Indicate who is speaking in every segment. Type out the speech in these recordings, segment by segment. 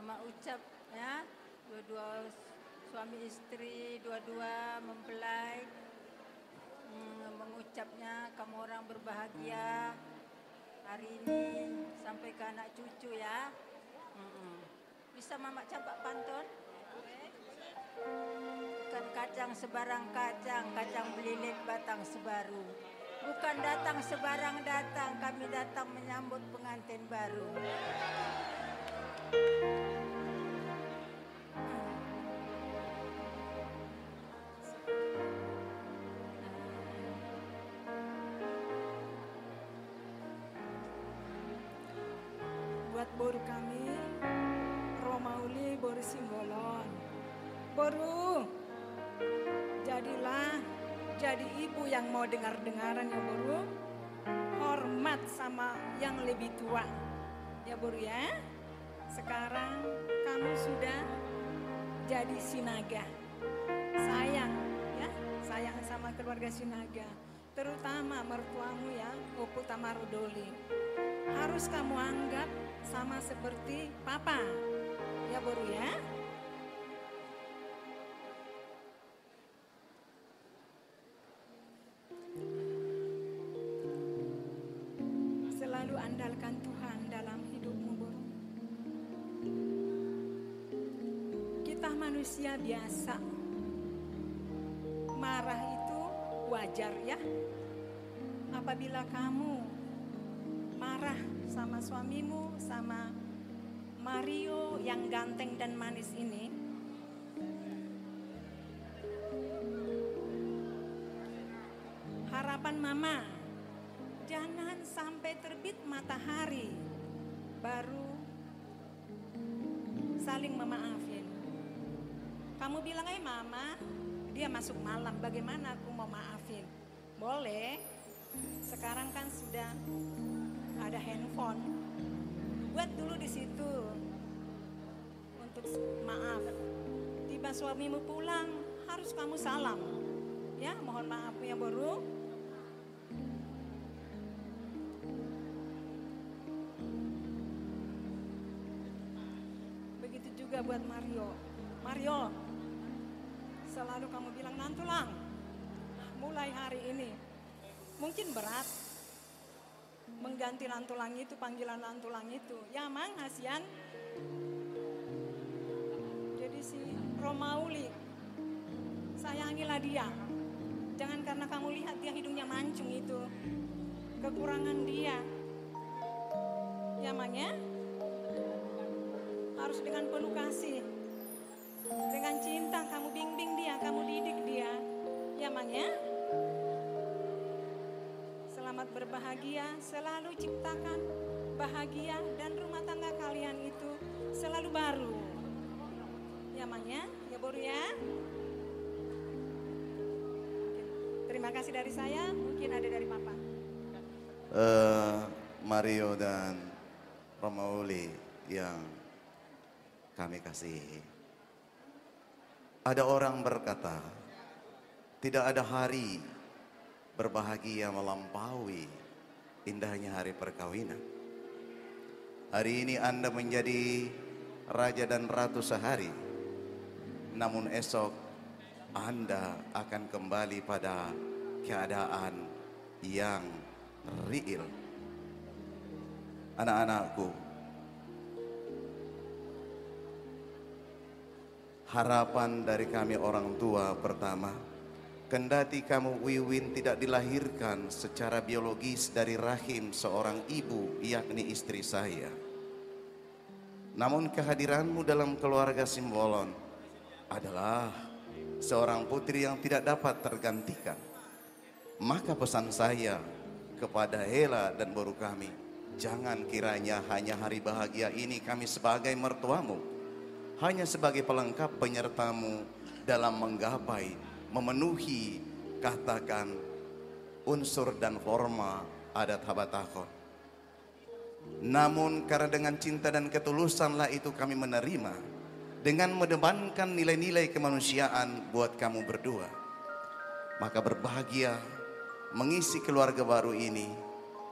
Speaker 1: Mama ucap ya, dua-dua suami istri, dua-dua mempelai mengucapnya kamu orang berbahagia hari ini sampai ke anak cucu ya. Bisa Mama coba pantun? Bukan kacang sebarang kacang, kacang belilit batang sebaru. Bukan datang sebarang datang, kami datang menyambut pengantin baru.
Speaker 2: Buat boru kami, Romauli boru Simbolon. Boru, jadilah jadi ibu yang mau dengar-dengaran ya boru. Hormat sama yang lebih tua. Ya boru ya. Sekarang kamu sudah jadi sinaga. Sayang ya, sayang sama keluarga sinaga. Terutama mertuamu ya, Opu Tamarudoli. Harus kamu anggap sama seperti papa. Ya boru ya. Selalu andalkan Tuhan dalam hidupmu boru. Kita manusia biasa. Marah itu wajar ya. Apabila kamu marah sama suamimu, sama Mario yang ganteng dan manis ini, harapan mama, jangan sampai terbit matahari baru saling memaafin. Kamu bilang, mama, dia masuk malam, bagaimana aku mau maafin? Boleh, sekarang kan sudah ada handphone. Buat dulu di situ untuk maaf. Tiba suamimu pulang, harus kamu salam. Ya, mohon maaf ya boru. Begitu juga buat Mario. Mario, selalu kamu bilang nantulang. Mulai hari ini, mungkin berat mengganti lantulang itu, panggilan lantulang itu. Ya mang, Hasian. Jadi si Romauli, sayangilah dia. Jangan karena kamu lihat dia hidungnya mancung itu, kekurangan dia. Ya mang ya. Harus dengan penuh kasih. Dengan cinta kamu bimbing dia, kamu didik dia. Ya mang ya. Selamat berbahagia, selalu ciptakan bahagia dan rumah tangga kalian itu selalu baru. Ya mang ya, ya boru ya. Terima kasih dari saya, mungkin ada dari papa.
Speaker 3: Mario dan Romauli yang kami kasihi. Ada orang berkata, tidak ada hari berbahagia melampaui indahnya hari perkawinan. Hari ini Anda menjadi raja dan ratu sehari, namun esok Anda akan kembali pada keadaan yang real. Anak-anakku, harapan dari kami orang tua pertama, kendati kamu Wiwin tidak dilahirkan secara biologis dari rahim seorang ibu, yakni istri saya, namun kehadiranmu dalam keluarga Simbolon adalah seorang putri yang tidak dapat tergantikan. Maka pesan saya kepada Hela dan boru kami, jangan kiranya hanya hari bahagia ini kami sebagai mertuamu, hanya sebagai pelengkap penyertamu dalam menggapai, memenuhi, katakan, unsur dan forma adat Habatakon. Namun karena dengan cinta dan ketulusanlah itu kami menerima, dengan mendepankan nilai-nilai kemanusiaan buat kamu berdua. Maka berbahagia mengisi keluarga baru ini.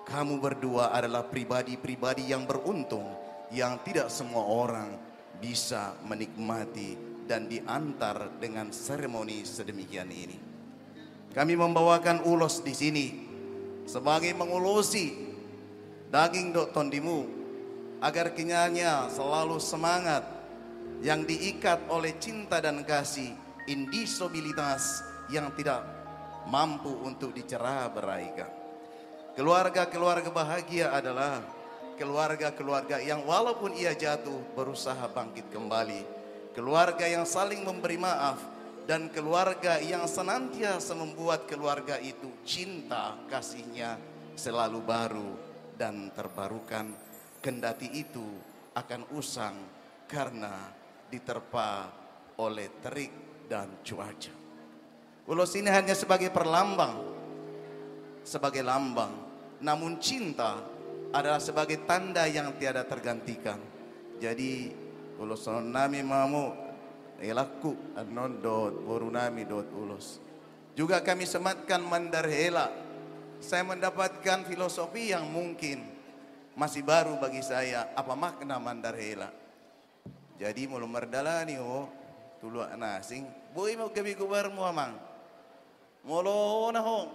Speaker 3: Kamu berdua adalah pribadi-pribadi yang beruntung, yang tidak semua orang bisa menikmati dan diantar dengan seremoni sedemikian ini. Kami membawakan ulos di sini sebagai mengulusi daging dok tondimu agar kenyanya selalu semangat yang diikat oleh cinta dan kasih, indisabilitas yang tidak mampu untuk dicerai-beraikan. Keluarga-keluarga bahagia adalah keluarga-keluarga yang walaupun ia jatuh berusaha bangkit kembali, keluarga yang saling memberi maaf, dan keluarga yang senantiasa membuat keluarga itu cinta kasihnya selalu baru dan terbarukan, kendati itu akan usang karena diterpa oleh terik dan cuaca. Ulos ini hanya sebagai perlambang, sebagai lambang, namun cinta adalah sebagai tanda yang tiada tergantikan. Jadi ulos nami mamu elaku anon dot borunami dot ulos. Juga kami sematkan mandarhela. Saya mendapatkan filosofi yang mungkin masih baru bagi saya. Apa makna mandarhela? Jadi mulu merdalani tulu nasing boy mau gabi kubar mo amang molo na hong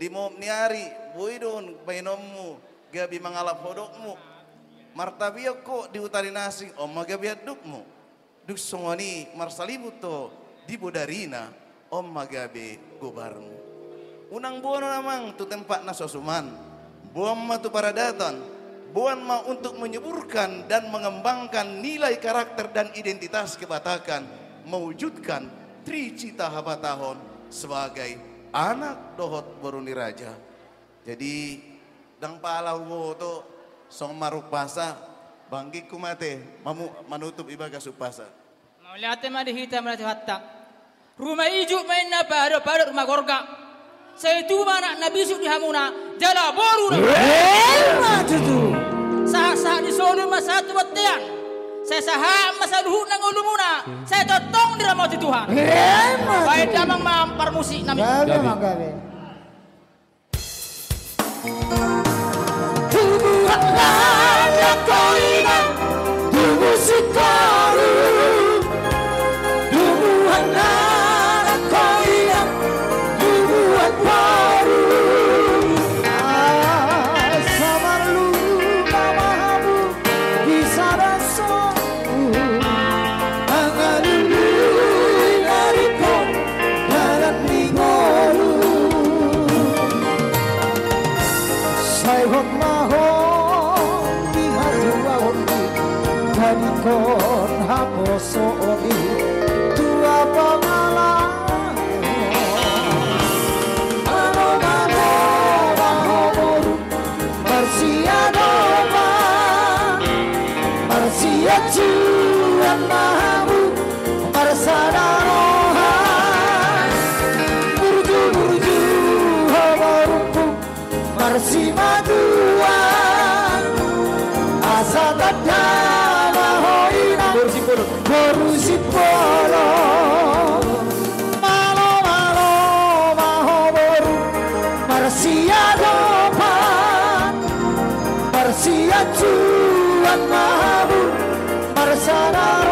Speaker 3: di mo niari boy don painommu gabi mangalap hodokmu martabiyak ko di utari nasing o magabi adukmu duk songoni marsalibut to di budarina o magabi gubarmu unang buwan namang tu tempat na sosuman buwan ma tu paradatan buan ma untuk menyuburkan dan mengembangkan nilai karakter dan identitas kebatakan, mewujudkan Tricita Habatahon sebagai anak dohot Boruni Raja. Jadi dang palau mo to song marupasa banggi kumate manutup ibaga supasa.
Speaker 4: Maulate madihita malati hatta. Rumah ijuk main na pada rumah gorga. Saya itu mana nabi sudi hamuna jala boru. Sah di solo masa tu batian. Saya saham masa luhur nang ulumuna. Saya totong di ramah Tuhan. Baik damang mampar musik nami.
Speaker 5: Tubuhlah kau ingat tubuh sikaru. Tubuhlah kau ingat tubuh baru. Kon haposo oni tua pengalaman ano bahoboru marsia doma marsia cuan mahamu marsadaroha burju hawarumpu marsi maduan asa Borusi polo malo mahoboru marsia dopan marsia cuan mahabu marsana